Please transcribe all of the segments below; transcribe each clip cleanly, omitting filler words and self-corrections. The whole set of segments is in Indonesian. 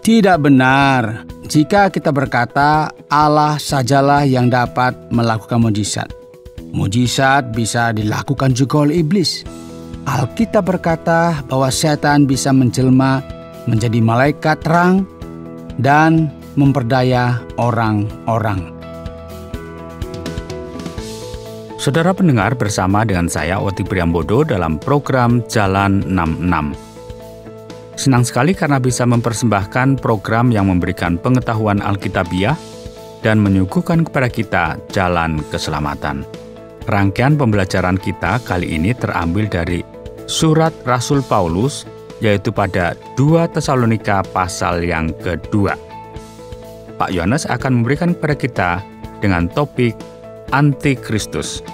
Tidak benar jika kita berkata Allah sajalah yang dapat melakukan mujizat. Mujizat bisa dilakukan juga oleh iblis. Alkitab berkata bahwa setan bisa menjelma menjadi malaikat terang dan memperdaya orang-orang. Saudara pendengar, bersama dengan saya Oti Priambodo dalam program Jalan 66. Senang sekali karena bisa mempersembahkan program yang memberikan pengetahuan Alkitabiah dan menyuguhkan kepada kita jalan keselamatan. Rangkaian pembelajaran kita kali ini terambil dari surat Rasul Paulus, yaitu pada 2 Tesalonika pasal yang kedua. Pak Yohanes akan memberikan kepada kita dengan topik Antikristus.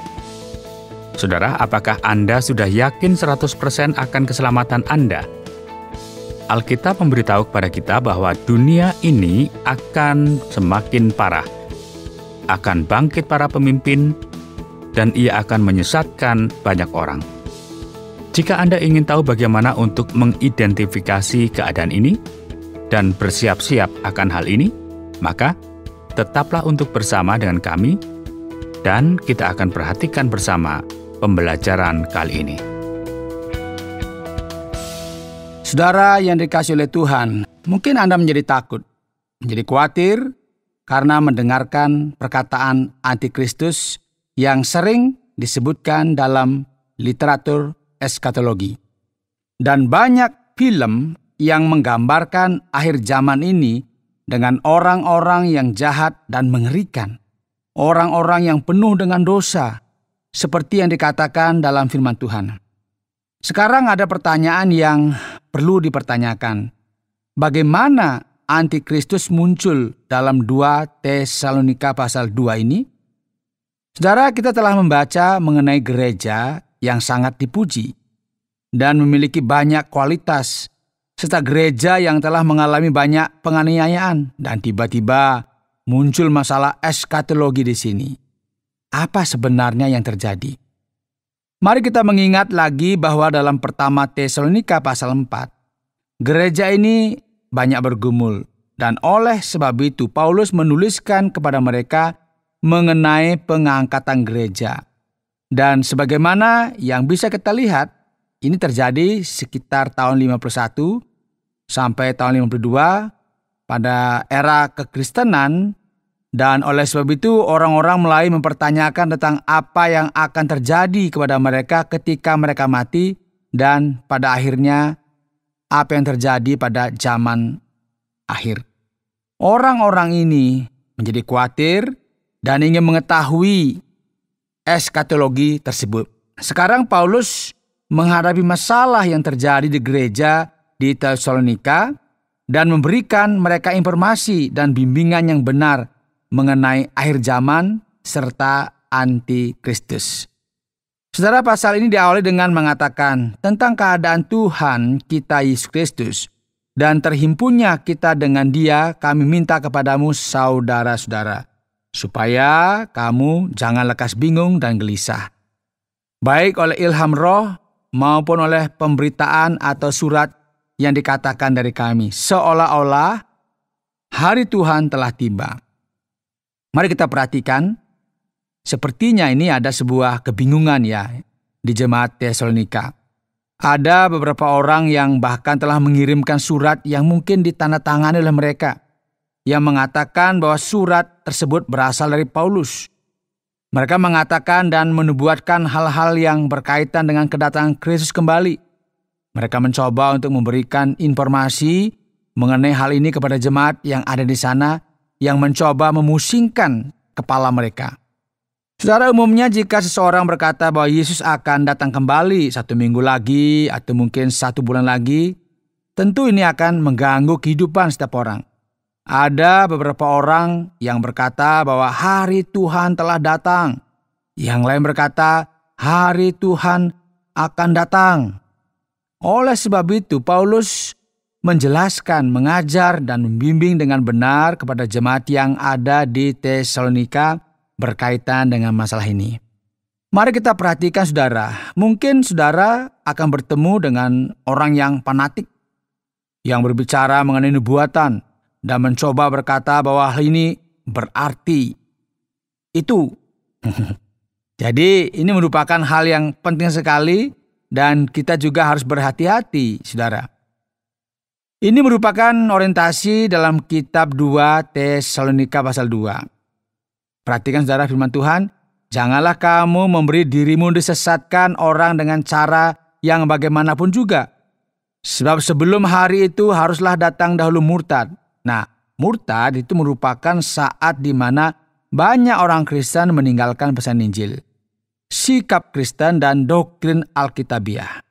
Saudara, apakah Anda sudah yakin 100% akan keselamatan Anda? Alkitab memberitahu kepada kita bahwa dunia ini akan semakin parah, akan bangkit para pemimpin, dan ia akan menyesatkan banyak orang. Jika Anda ingin tahu bagaimana untuk mengidentifikasi keadaan ini dan bersiap-siap akan hal ini, maka tetaplah untuk bersama dengan kami dan kita akan perhatikan bersama pembelajaran kali ini. Saudara yang dikasihi oleh Tuhan, mungkin Anda menjadi takut, menjadi khawatir karena mendengarkan perkataan antikristus yang sering disebutkan dalam literatur eskatologi. Dan banyak film yang menggambarkan akhir zaman ini dengan orang-orang yang jahat dan mengerikan. Orang-orang yang penuh dengan dosa, seperti yang dikatakan dalam firman Tuhan. Sekarang ada pertanyaan yang perlu dipertanyakan. Bagaimana antikristus muncul dalam 2 Tesalonika pasal 2 ini? Saudara, kita telah membaca mengenai gereja yang sangat dipuji dan memiliki banyak kualitas, serta gereja yang telah mengalami banyak penganiayaan, dan tiba-tiba muncul masalah eskatologi di sini. Apa sebenarnya yang terjadi? Mari kita mengingat lagi bahwa dalam pertama Tesalonika pasal 4, gereja ini banyak bergumul, dan oleh sebab itu Paulus menuliskan kepada mereka mengenai pengangkatan gereja. Dan sebagaimana yang bisa kita lihat, ini terjadi sekitar tahun 51 sampai tahun 52 pada era kekristenan. Dan oleh sebab itu orang-orang mulai mempertanyakan tentang apa yang akan terjadi kepada mereka ketika mereka mati, dan pada akhirnya apa yang terjadi pada zaman akhir. Orang-orang ini menjadi khawatir dan ingin mengetahui eskatologi tersebut. Sekarang Paulus menghadapi masalah yang terjadi di gereja di Tesalonika dan memberikan mereka informasi dan bimbingan yang benar mengenai akhir zaman serta antikristus. Saudara, pasal ini diawali dengan mengatakan tentang keadaan Tuhan kita Yesus Kristus dan terhimpunnya kita dengan Dia. Kami minta kepadamu saudara-saudara, supaya kamu jangan lekas bingung dan gelisah, baik oleh ilham roh maupun oleh pemberitaan atau surat yang dikatakan dari kami, seolah-olah hari Tuhan telah tiba. Mari kita perhatikan, sepertinya ini ada sebuah kebingungan ya di jemaat Tesalonika. Ada beberapa orang yang bahkan telah mengirimkan surat yang mungkin ditandatangani oleh mereka, yang mengatakan bahwa surat tersebut berasal dari Paulus. Mereka mengatakan dan menubuatkan hal-hal yang berkaitan dengan kedatangan Kristus kembali. Mereka mencoba untuk memberikan informasi mengenai hal ini kepada jemaat yang ada di sana, yang mencoba memusingkan kepala mereka. Saudara, umumnya jika seseorang berkata bahwa Yesus akan datang kembali 1 minggu lagi atau mungkin 1 bulan lagi, tentu ini akan mengganggu kehidupan setiap orang. Ada beberapa orang yang berkata bahwa hari Tuhan telah datang. Yang lain berkata hari Tuhan akan datang. Oleh sebab itu Paulus menjelaskan, mengajar, dan membimbing dengan benar kepada jemaat yang ada di Tesalonika berkaitan dengan masalah ini. Mari kita perhatikan saudara, mungkin saudara akan bertemu dengan orang yang fanatik. yang berbicara mengenai nubuatan dan mencoba berkata bahwa hal ini berarti itu. Jadi ini merupakan hal yang penting sekali dan kita juga harus berhati-hati, saudara. Ini merupakan orientasi dalam kitab 2 Tesalonika pasal 2. Perhatikan saudara firman Tuhan, janganlah kamu memberi dirimu disesatkan orang dengan cara yang bagaimanapun juga. Sebab sebelum hari itu haruslah datang dahulu murtad. Nah, murtad itu merupakan saat di mana banyak orang Kristen meninggalkan pesan Injil, sikap Kristen dan doktrin Alkitabiah.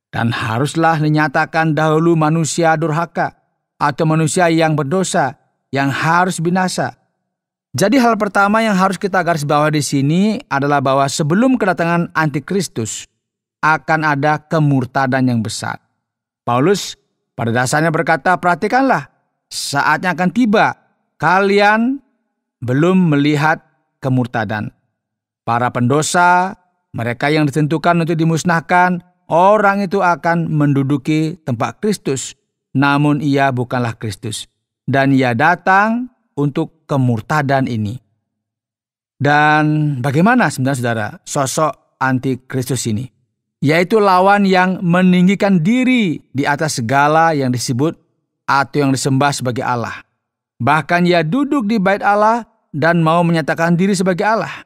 Dan haruslah dinyatakan dahulu manusia durhaka atau manusia yang berdosa yang harus binasa. Jadi hal pertama yang harus kita garis bawah di sini adalah bahwa sebelum kedatangan antikristus akan ada kemurtadan yang besar. Paulus pada dasarnya berkata, perhatikanlah, saatnya akan tiba, kalian belum melihat kemurtadan. Para pendosa, mereka yang ditentukan untuk dimusnahkan, orang itu akan menduduki tempat Kristus, namun ia bukanlah Kristus. Dan ia datang untuk kemurtadan ini. Dan bagaimana sebenarnya saudara sosok antikristus ini? Yaitu lawan yang meninggikan diri di atas segala yang disebut atau yang disembah sebagai Allah. Bahkan ia duduk di bait Allah dan mau menyatakan diri sebagai Allah.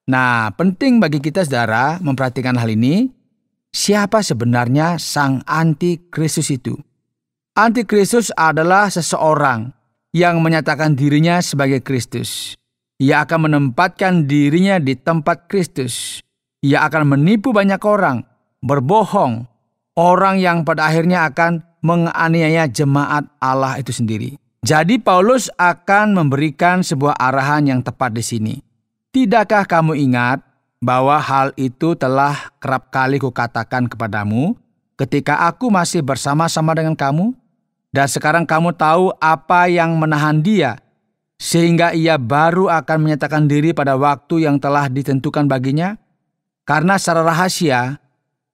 Nah, penting bagi kita saudara memperhatikan hal ini. Siapa sebenarnya sang antikristus itu? Antikristus adalah seseorang yang menyatakan dirinya sebagai Kristus. Ia akan menempatkan dirinya di tempat Kristus. Ia akan menipu banyak orang, berbohong, orang yang pada akhirnya akan menganiaya jemaat Allah itu sendiri. Jadi Paulus akan memberikan sebuah arahan yang tepat di sini. Tidakkah kamu ingat bahwa hal itu telah kerap kali kukatakan kepadamu ketika aku masih bersama-sama dengan kamu? Dan sekarang kamu tahu apa yang menahan dia, sehingga ia baru akan menyatakan diri pada waktu yang telah ditentukan baginya? Karena secara rahasia,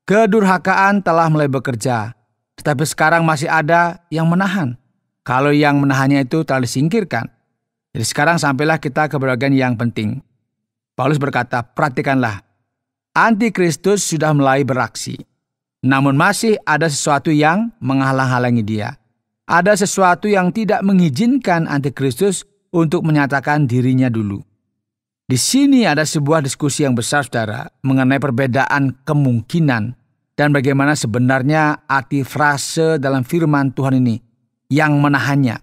kedurhakaan telah mulai bekerja, tetapi sekarang masih ada yang menahan. Kalau yang menahannya itu telah disingkirkan. Jadi sekarang sampailah kita ke bagian yang penting. Paulus berkata, perhatikanlah, antikristus sudah mulai beraksi. Namun masih ada sesuatu yang menghalang-halangi dia. Ada sesuatu yang tidak mengizinkan antikristus untuk menyatakan dirinya dulu. Di sini ada sebuah diskusi yang besar, saudara, mengenai perbedaan kemungkinan dan bagaimana sebenarnya arti frase dalam firman Tuhan ini yang menahannya.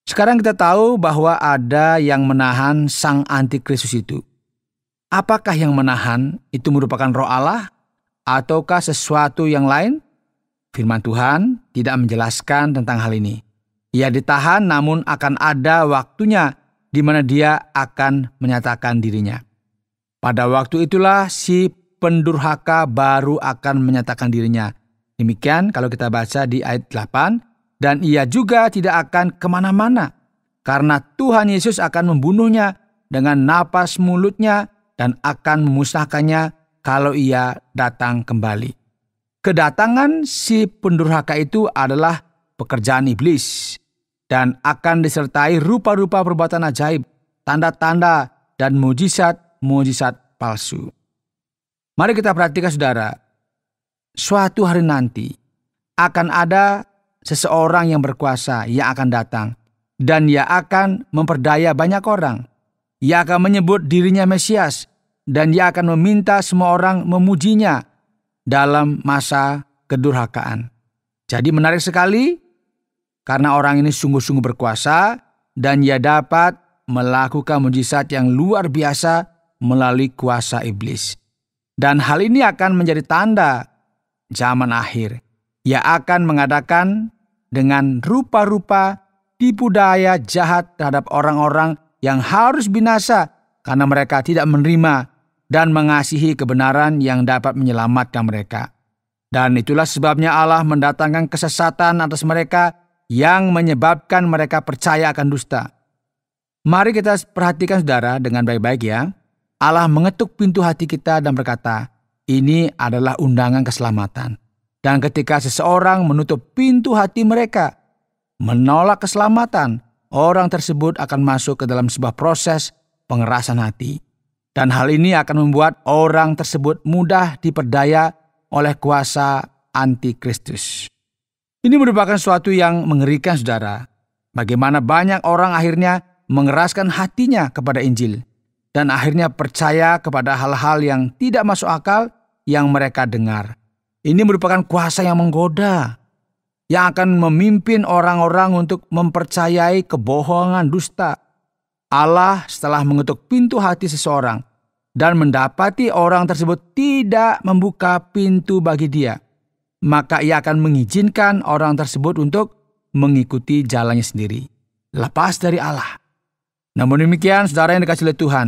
Sekarang kita tahu bahwa ada yang menahan sang antikristus itu. Apakah yang menahan itu merupakan roh Allah ataukah sesuatu yang lain? Firman Tuhan tidak menjelaskan tentang hal ini. Ia ditahan namun akan ada waktunya di mana dia akan menyatakan dirinya. Pada waktu itulah si pendurhaka baru akan menyatakan dirinya. Demikian kalau kita baca di ayat 8. Dan ia juga tidak akan kemana-mana, karena Tuhan Yesus akan membunuhnya dengan napas mulutnya dan akan memusnahkannya kalau ia datang kembali. Kedatangan si pendurhaka itu adalah pekerjaan iblis dan akan disertai rupa-rupa perbuatan ajaib, tanda-tanda, dan mujizat-mujizat palsu. Mari kita perhatikan saudara, suatu hari nanti akan ada seseorang yang berkuasa yang akan datang dan ia akan memperdaya banyak orang. Ia akan menyebut dirinya Mesias dan ia akan meminta semua orang memujinya dalam masa kedurhakaan. Jadi menarik sekali karena orang ini sungguh-sungguh berkuasa dan ia dapat melakukan mujizat yang luar biasa melalui kuasa iblis. Dan hal ini akan menjadi tanda zaman akhir. Ia akan mengadakan dengan rupa-rupa tipu daya jahat terhadap orang-orang yang harus binasa karena mereka tidak menerima dan mengasihi kebenaran yang dapat menyelamatkan mereka. Dan itulah sebabnya Allah mendatangkan kesesatan atas mereka yang menyebabkan mereka percaya akan dusta. Mari kita perhatikan saudara dengan baik-baik ya. Allah mengetuk pintu hati kita dan berkata, ini adalah undangan keselamatan. Dan ketika seseorang menutup pintu hati mereka, menolak keselamatan, orang tersebut akan masuk ke dalam sebuah proses pengerasan hati. Dan hal ini akan membuat orang tersebut mudah diperdaya oleh kuasa antikristus. Ini merupakan suatu yang mengerikan, saudara. Bagaimana banyak orang akhirnya mengeraskan hatinya kepada Injil dan akhirnya percaya kepada hal-hal yang tidak masuk akal yang mereka dengar. Ini merupakan kuasa yang menggoda, yang akan memimpin orang-orang untuk mempercayai kebohongan dusta. Allah setelah mengetuk pintu hati seseorang dan mendapati orang tersebut tidak membuka pintu bagi dia, maka ia akan mengizinkan orang tersebut untuk mengikuti jalannya sendiri, lepas dari Allah. Namun demikian, saudara yang dikasihi oleh Tuhan,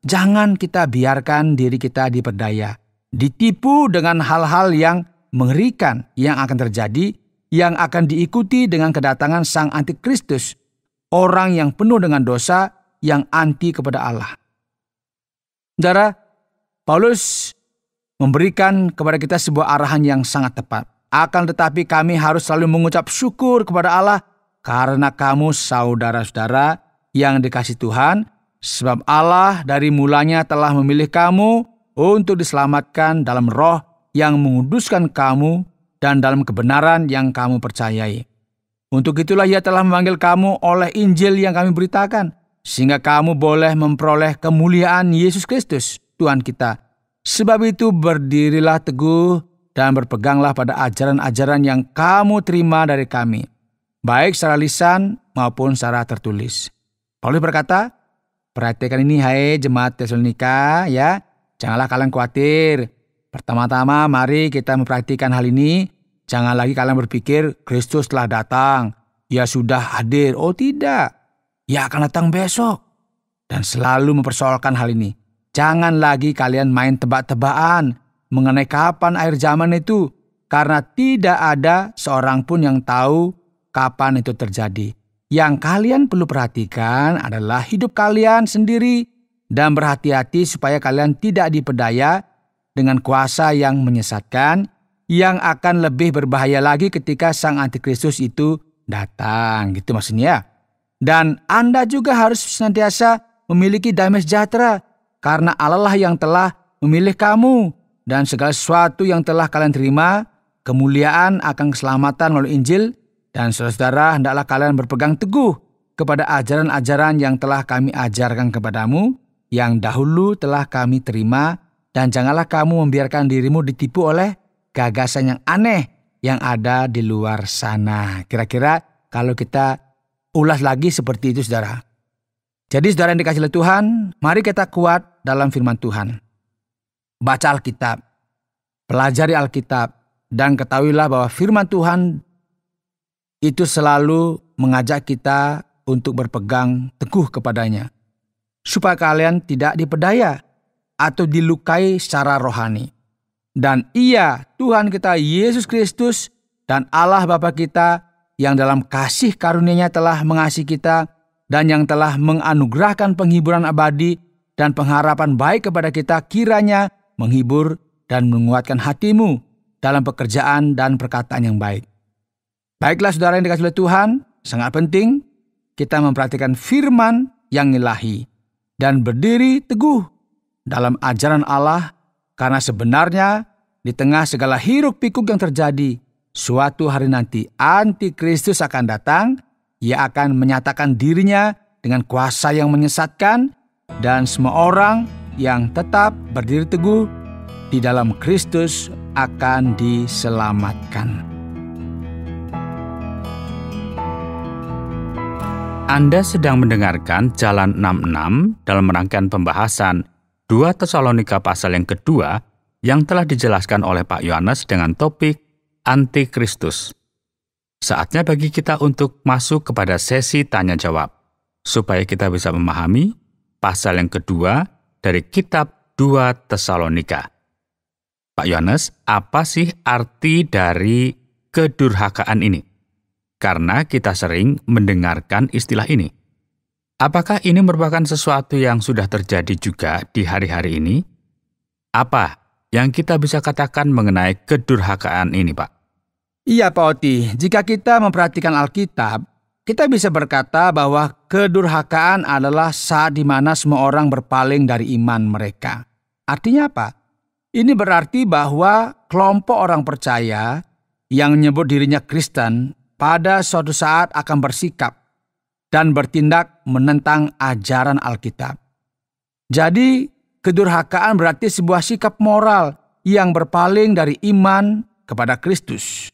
jangan kita biarkan diri kita diperdaya, ditipu dengan hal-hal yang mengerikan yang akan terjadi, yang akan diikuti dengan kedatangan Sang Antikristus, orang yang penuh dengan dosa, yang anti kepada Allah. Saudara, Paulus memberikan kepada kita sebuah arahan yang sangat tepat. Akan tetapi kami harus selalu mengucap syukur kepada Allah karena kamu saudara-saudara yang dikasihi Tuhan, sebab Allah dari mulanya telah memilih kamu untuk diselamatkan dalam roh yang menguduskan kamu dan dalam kebenaran yang kamu percayai. Untuk itulah Ia telah memanggil kamu oleh Injil yang kami beritakan, sehingga kamu boleh memperoleh kemuliaan Yesus Kristus, Tuhan kita. Sebab itu berdirilah teguh dan berpeganglah pada ajaran-ajaran yang kamu terima dari kami, baik secara lisan maupun secara tertulis. Paulus berkata, perhatikan ini hai jemaat Tesalonika ya, janganlah kalian khawatir. Pertama-tama mari kita memperhatikan hal ini. Jangan lagi kalian berpikir Kristus telah datang, Ia sudah hadir. Oh tidak, Ia akan datang besok. Dan selalu mempersoalkan hal ini. Jangan lagi kalian main tebak-tebakan mengenai kapan akhir zaman itu, karena tidak ada seorang pun yang tahu kapan itu terjadi. Yang kalian perlu perhatikan adalah hidup kalian sendiri dan berhati-hati supaya kalian tidak diperdaya dengan kuasa yang menyesatkan, yang akan lebih berbahaya lagi ketika Sang Antikristus itu datang. Gitu maksudnya. Dan Anda juga harus senantiasa memiliki damai sejahtera, karena Allah lah yang telah memilih kamu. Dan segala sesuatu yang telah kalian terima, kemuliaan akan keselamatan melalui Injil. Dan saudara-saudara, hendaklah kalian berpegang teguh kepada ajaran-ajaran yang telah kami ajarkan kepadamu, yang dahulu telah kami terima. Dan janganlah kamu membiarkan dirimu ditipu oleh gagasan yang aneh yang ada di luar sana. Kira-kira kalau kita ulas lagi seperti itu, saudara. Jadi saudara yang dikasihi oleh Tuhan, mari kita kuat dalam firman Tuhan. Baca Alkitab, pelajari Alkitab, dan ketahuilah bahwa firman Tuhan itu selalu mengajak kita untuk berpegang teguh kepadanya, supaya kalian tidak diperdaya atau dilukai secara rohani. Dan Ia, Tuhan kita Yesus Kristus dan Allah Bapa kita yang dalam kasih karunia-Nya telah mengasihi kita dan yang telah menganugerahkan penghiburan abadi dan pengharapan baik kepada kita, kiranya menghibur dan menguatkan hatimu dalam pekerjaan dan perkataan yang baik. Baiklah saudara yang dikasihi oleh Tuhan, sangat penting kita memperhatikan firman yang ilahi dan berdiri teguh dalam ajaran Allah, karena sebenarnya di tengah segala hiruk pikuk yang terjadi, suatu hari nanti Antikristus akan datang. Ia akan menyatakan dirinya dengan kuasa yang menyesatkan, dan semua orang yang tetap berdiri teguh di dalam Kristus akan diselamatkan. Anda sedang mendengarkan Jalan 66 dalam rangkaian pembahasan 2 Tesalonika pasal yang kedua yang telah dijelaskan oleh Pak Yohanes dengan topik Antikristus. Saatnya bagi kita untuk masuk kepada sesi tanya-jawab, supaya kita bisa memahami pasal yang kedua dari kitab 2 Tesalonika. Pak Yohanes, apa sih arti dari kedurhakaan ini? Karena kita sering mendengarkan istilah ini. Apakah ini merupakan sesuatu yang sudah terjadi juga di hari-hari ini? Apa yang kita bisa katakan mengenai kedurhakaan ini, Pak? Iya Pak Oti, jika kita memperhatikan Alkitab, kita bisa berkata bahwa kedurhakaan adalah saat di mana semua orang berpaling dari iman mereka. Artinya apa? Ini berarti bahwa kelompok orang percaya yang menyebut dirinya Kristen pada suatu saat akan bersikap dan bertindak menentang ajaran Alkitab. Jadi, kedurhakaan berarti sebuah sikap moral yang berpaling dari iman kepada Kristus.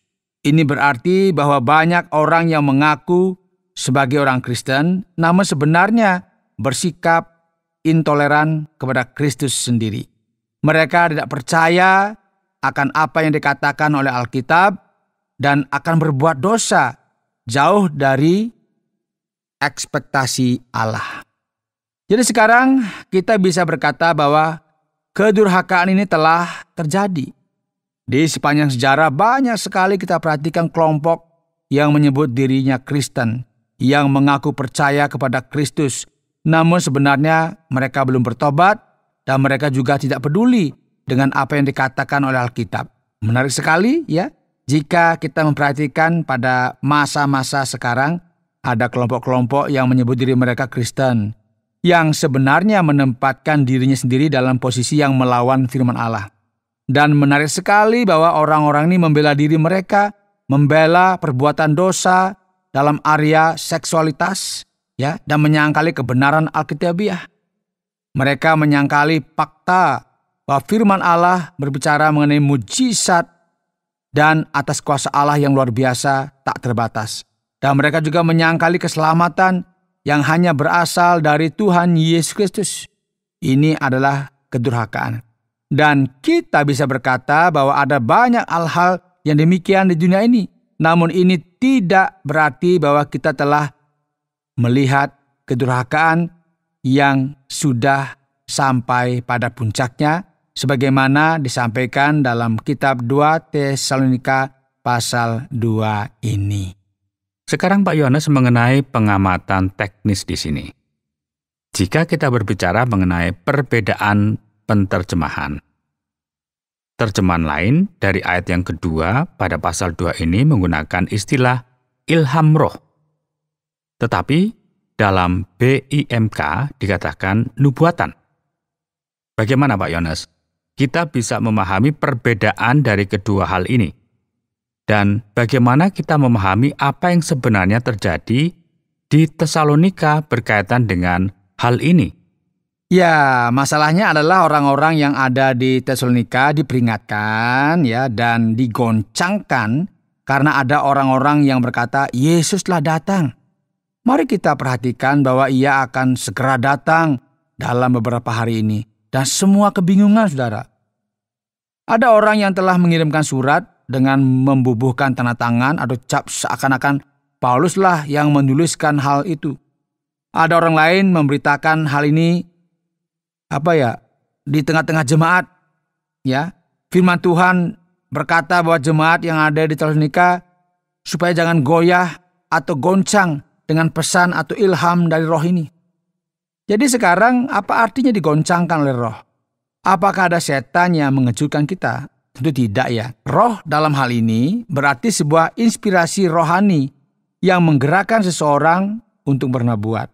Ini berarti bahwa banyak orang yang mengaku sebagai orang Kristen, namun sebenarnya bersikap intoleran kepada Kristus sendiri. Mereka tidak percaya akan apa yang dikatakan oleh Alkitab dan akan berbuat dosa jauh dari ekspektasi Allah. Jadi sekarang kita bisa berkata bahwa kedurhakaan ini telah terjadi. Di sepanjang sejarah banyak sekali kita perhatikan kelompok yang menyebut dirinya Kristen, yang mengaku percaya kepada Kristus, namun sebenarnya mereka belum bertobat dan mereka juga tidak peduli dengan apa yang dikatakan oleh Alkitab. Menarik sekali ya, jika kita memperhatikan pada masa-masa sekarang, ada kelompok-kelompok yang menyebut diri mereka Kristen, yang sebenarnya menempatkan dirinya sendiri dalam posisi yang melawan firman Allah. Dan menarik sekali bahwa orang-orang ini membela diri mereka, membela perbuatan dosa dalam area seksualitas, ya, dan menyangkali kebenaran Alkitabiah. Mereka menyangkali fakta bahwa firman Allah berbicara mengenai mujizat dan atas kuasa Allah yang luar biasa tak terbatas. Dan mereka juga menyangkali keselamatan yang hanya berasal dari Tuhan Yesus Kristus. Ini adalah kedurhakaan. Dan kita bisa berkata bahwa ada banyak hal-hal yang demikian di dunia ini. Namun ini tidak berarti bahwa kita telah melihat kedurhakaan yang sudah sampai pada puncaknya, sebagaimana disampaikan dalam kitab 2 Tesalonika pasal 2 ini. Sekarang Pak Yohanes mengenai pengamatan teknis di sini. Jika kita berbicara mengenai perbedaan penterjemahan, terjemahan lain dari ayat yang kedua pada pasal 2 ini menggunakan istilah ilham roh. Tetapi dalam BIMK dikatakan nubuatan. Bagaimana Pak Yohanes? Kita bisa memahami perbedaan dari kedua hal ini. Dan bagaimana kita memahami apa yang sebenarnya terjadi di Tesalonika berkaitan dengan hal ini? Ya, masalahnya adalah orang-orang yang ada di Tesalonika diperingatkan ya dan digoncangkan karena ada orang-orang yang berkata, Yesus telah datang. Mari kita perhatikan bahwa ia akan segera datang dalam beberapa hari ini. Dan semua kebingungan, saudara. Ada orang yang telah mengirimkan surat dengan membubuhkan tanda tangan atau cap seakan-akan Pauluslah yang menuliskan hal itu. Ada orang lain memberitakan hal ini di tengah-tengah jemaat, ya. Firman Tuhan berkata bahwa jemaat yang ada di Tesalonika supaya jangan goyah atau goncang dengan pesan atau ilham dari roh ini. Jadi sekarang apa artinya digoncangkan oleh roh? Apakah ada setan yang mengejutkan kita? Tentu tidak ya. Roh dalam hal ini berarti sebuah inspirasi rohani yang menggerakkan seseorang untuk bernubuat.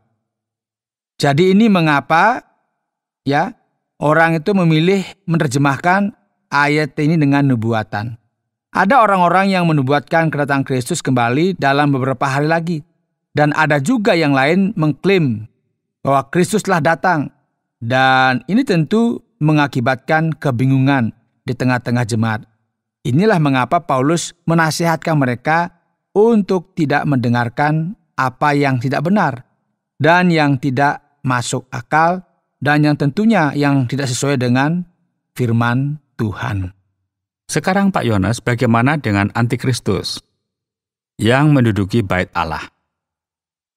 Jadi ini mengapa ya orang itu memilih menerjemahkan ayat ini dengan nubuatan. Ada orang-orang yang menubuatkan kedatangan Kristus kembali dalam beberapa hari lagi. Dan ada juga yang lain mengklaim bahwa Kristus telah datang. Dan ini tentu mengakibatkan kebingungan di tengah-tengah jemaat. Inilah mengapa Paulus menasihatkan mereka untuk tidak mendengarkan apa yang tidak benar dan yang tidak masuk akal dan yang tentunya yang tidak sesuai dengan firman Tuhan. Sekarang Pak Yohanes, bagaimana dengan antikristus yang menduduki bait Allah?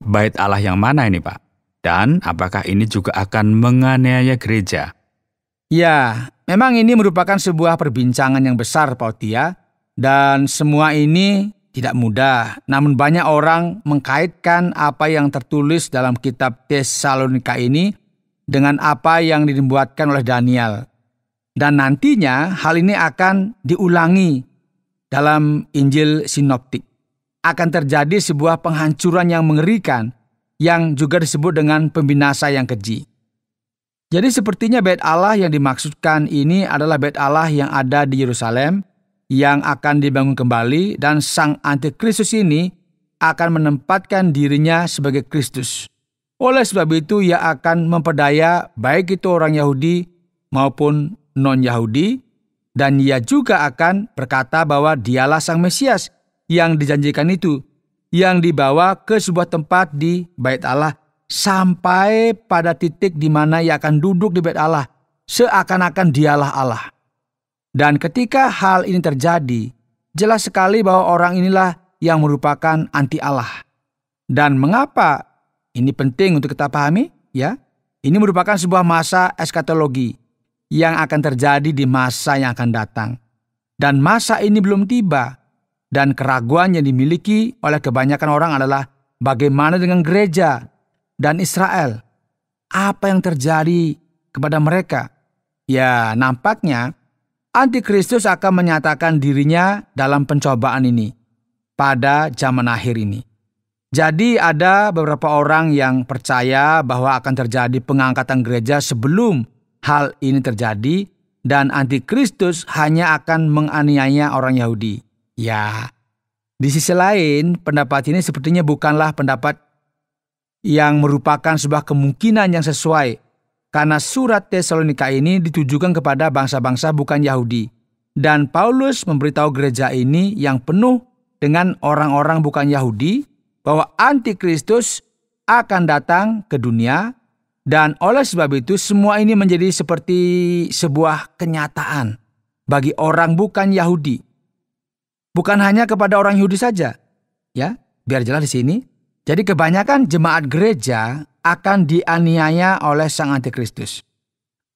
Bait Allah yang mana ini Pak? Dan apakah ini juga akan menganiaya gereja? Ya, memang ini merupakan sebuah perbincangan yang besar Pak Otia. Dan semua ini tidak mudah. Namun banyak orang mengkaitkan apa yang tertulis dalam kitab Tesalonika ini dengan apa yang dibuatkan oleh Daniel. Dan nantinya hal ini akan diulangi dalam Injil Sinoptik. Akan terjadi sebuah penghancuran yang mengerikan yang juga disebut dengan pembinasa yang keji. Jadi sepertinya bait Allah yang dimaksudkan ini adalah bait Allah yang ada di Yerusalem yang akan dibangun kembali, dan sang antikristus ini akan menempatkan dirinya sebagai Kristus. Oleh sebab itu ia akan memperdaya baik itu orang Yahudi maupun non-Yahudi, dan ia juga akan berkata bahwa dialah sang Mesias yang dijanjikan itu, yang dibawa ke sebuah tempat di bait Allah sampai pada titik di mana ia akan duduk di bait Allah seakan-akan dialah Allah. Dan ketika hal ini terjadi, jelas sekali bahwa orang inilah yang merupakan anti Allah. Dan mengapa ini penting untuk kita pahami? Ya, ini merupakan sebuah masa eskatologi yang akan terjadi di masa yang akan datang. Dan masa ini belum tiba. Dan keraguan yang dimiliki oleh kebanyakan orang adalah bagaimana dengan gereja dan Israel. Apa yang terjadi kepada mereka? Ya, nampaknya Antikristus akan menyatakan dirinya dalam pencobaan ini pada zaman akhir ini. Jadi ada beberapa orang yang percaya bahwa akan terjadi pengangkatan gereja sebelum hal ini terjadi, dan Antikristus hanya akan menganiaya orang Yahudi. Ya, di sisi lain pendapat ini sepertinya bukanlah pendapat yang merupakan sebuah kemungkinan yang sesuai, karena surat Tesalonika ini ditujukan kepada bangsa-bangsa bukan Yahudi. Dan Paulus memberitahu gereja ini yang penuh dengan orang-orang bukan Yahudi bahwa Antikristus akan datang ke dunia, dan oleh sebab itu semua ini menjadi seperti sebuah kenyataan bagi orang bukan Yahudi. Bukan hanya kepada orang Yahudi saja. Ya, biar jelas di sini. Jadi kebanyakan jemaat gereja akan dianiaya oleh sang Antikristus.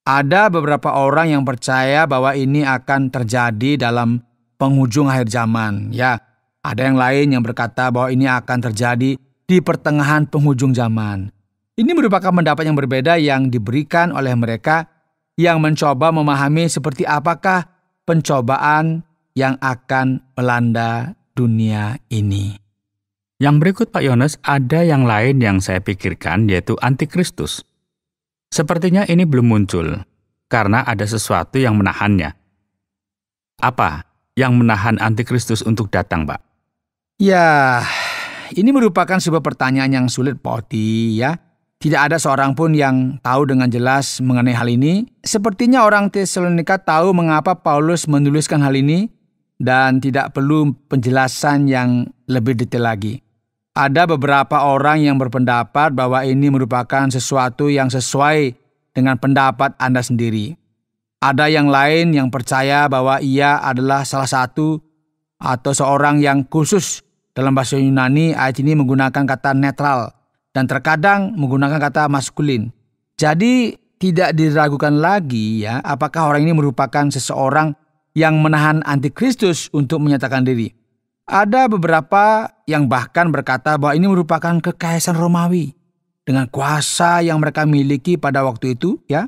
Ada beberapa orang yang percaya bahwa ini akan terjadi dalam penghujung akhir zaman. Ya, ada yang lain yang berkata bahwa ini akan terjadi di pertengahan penghujung zaman. Ini merupakan pendapat yang berbeda yang diberikan oleh mereka yang mencoba memahami seperti apakah pencobaan yang akan melanda dunia ini. Yang berikut Pak Yones, ada yang lain yang saya pikirkan, yaitu Antikristus. Sepertinya ini belum muncul, karena ada sesuatu yang menahannya. Apa yang menahan Antikristus untuk datang, Pak? Ya, ini merupakan sebuah pertanyaan yang sulit, Pak Oti, ya. Tidak ada seorang pun yang tahu dengan jelas mengenai hal ini. Sepertinya orang Tesalonika tahu mengapa Paulus menuliskan hal ini, dan tidak perlu penjelasan yang lebih detail lagi. Ada beberapa orang yang berpendapat bahwa ini merupakan sesuatu yang sesuai dengan pendapat Anda sendiri. Ada yang lain yang percaya bahwa ia adalah salah satu atau seorang yang khusus. Dalam bahasa Yunani, ayat ini menggunakan kata netral dan terkadang menggunakan kata maskulin. Jadi tidak diragukan lagi ya, apakah orang ini merupakan seseorang yang menahan Antikristus untuk menyatakan diri. Ada beberapa yang bahkan berkata bahwa ini merupakan kekaisaran Romawi dengan kuasa yang mereka miliki pada waktu itu, ya.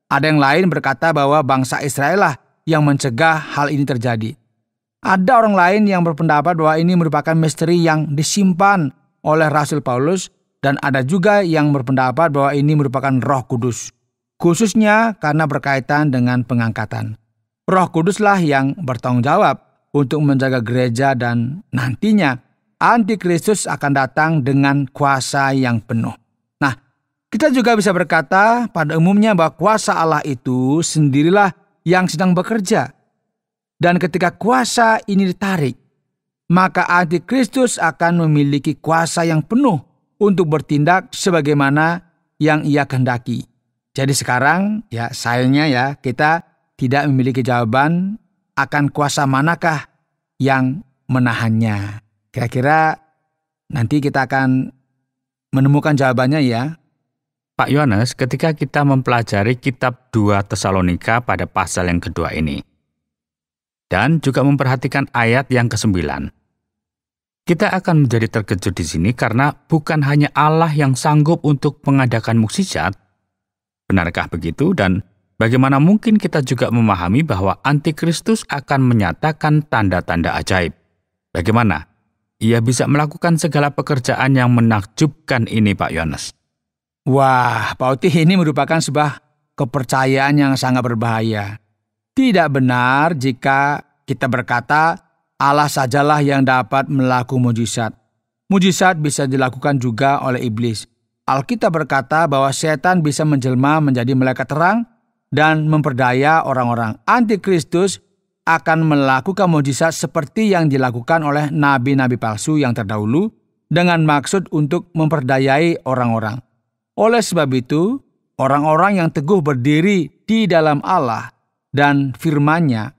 Ada yang lain berkata bahwa bangsa Israel lah yang mencegah hal ini terjadi. Ada orang lain yang berpendapat bahwa ini merupakan misteri yang disimpan oleh Rasul Paulus, dan ada juga yang berpendapat bahwa ini merupakan Roh Kudus, khususnya karena berkaitan dengan pengangkatan. Roh Kuduslah yang bertanggung jawab untuk menjaga gereja, dan nantinya Antikristus akan datang dengan kuasa yang penuh. Nah, kita juga bisa berkata pada umumnya bahwa kuasa Allah itu sendirilah yang sedang bekerja. Dan ketika kuasa ini ditarik, maka Antikristus akan memiliki kuasa yang penuh untuk bertindak sebagaimana yang ia kehendaki. Jadi sekarang ya sayangnya ya kita tidak memiliki jawaban akan kuasa manakah yang menahannya. Kira-kira nanti kita akan menemukan jawabannya ya. Pak Yones, ketika kita mempelajari kitab 2 Tesalonika pada pasal yang kedua ini, dan juga memperhatikan ayat yang ke-9, kita akan menjadi terkejut di sini karena bukan hanya Allah yang sanggup untuk mengadakan mukjizat. Benarkah begitu? Dan bagaimana mungkin kita juga memahami bahwa antikristus akan menyatakan tanda-tanda ajaib? Bagaimana ia bisa melakukan segala pekerjaan yang menakjubkan ini, Pak Yohanes? Wah, Pak Oti, ini merupakan sebuah kepercayaan yang sangat berbahaya. Tidak benar jika kita berkata Allah sajalah yang dapat melakukan mujizat. Mujizat bisa dilakukan juga oleh iblis. Alkitab berkata bahwa setan bisa menjelma menjadi malaikat terang dan memperdaya orang-orang. Antikristus akan melakukan mujizat seperti yang dilakukan oleh nabi-nabi palsu yang terdahulu dengan maksud untuk memperdayai orang-orang. Oleh sebab itu, orang-orang yang teguh berdiri di dalam Allah dan firman-Nya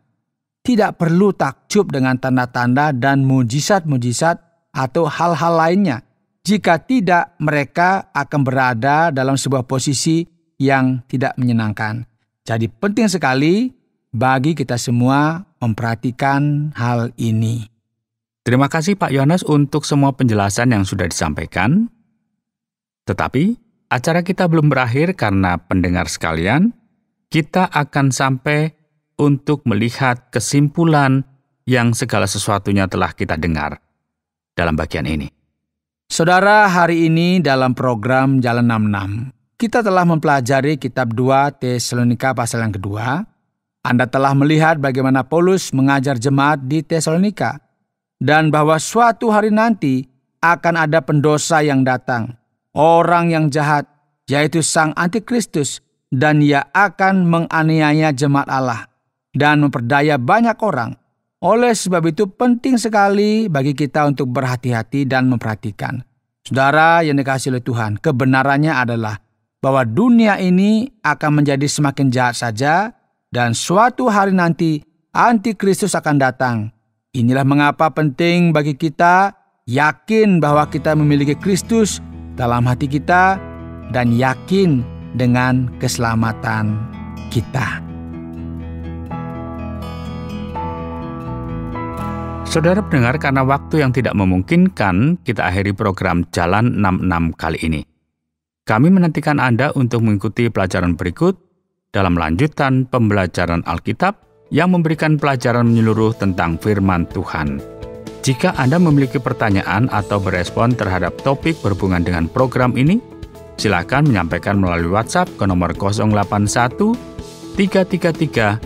tidak perlu takjub dengan tanda-tanda dan mujizat-mujizat atau hal-hal lainnya. Jika tidak, mereka akan berada dalam sebuah posisi yang tidak menyenangkan. Jadi penting sekali bagi kita semua memperhatikan hal ini. Terima kasih Pak Yohanes untuk semua penjelasan yang sudah disampaikan. Tetapi acara kita belum berakhir karena pendengar sekalian, kita akan sampai untuk melihat kesimpulan yang segala sesuatunya telah kita dengar dalam bagian ini. Saudara, hari ini dalam program Jalan 66, kita telah mempelajari kitab 2 Tesalonika pasal yang kedua. Anda telah melihat bagaimana Paulus mengajar jemaat di Tesalonika dan bahwa suatu hari nanti akan ada pendosa yang datang, orang yang jahat, yaitu sang antikristus, dan ia akan menganiaya jemaat Allah dan memperdaya banyak orang. Oleh sebab itu penting sekali bagi kita untuk berhati-hati dan memperhatikan. Saudara yang dikasihi oleh Tuhan, kebenarannya adalah bahwa dunia ini akan menjadi semakin jahat saja dan suatu hari nanti antikristus akan datang. Inilah mengapa penting bagi kita yakin bahwa kita memiliki Kristus dalam hati kita dan yakin dengan keselamatan kita. Saudara pendengar, karena waktu yang tidak memungkinkan, kita akhiri program Jalan 66 kali ini. Kami menantikan Anda untuk mengikuti pelajaran berikut dalam lanjutan pembelajaran Alkitab yang memberikan pelajaran menyeluruh tentang firman Tuhan. Jika Anda memiliki pertanyaan atau berespon terhadap topik berhubungan dengan program ini, silakan menyampaikan melalui WhatsApp ke nomor 081 333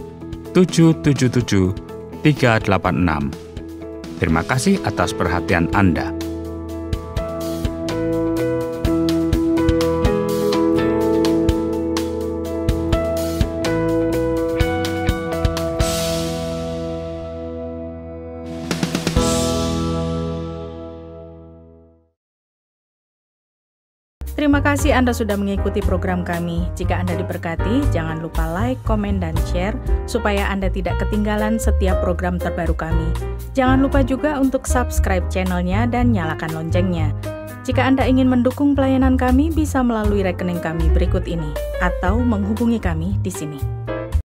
777 386. Terima kasih atas perhatian Anda. Terima kasih Anda sudah mengikuti program kami. Jika Anda diberkati, jangan lupa like, komen, dan share supaya Anda tidak ketinggalan setiap program terbaru kami. Jangan lupa juga untuk subscribe channelnya dan nyalakan loncengnya. Jika Anda ingin mendukung pelayanan kami, bisa melalui rekening kami berikut ini atau menghubungi kami di sini.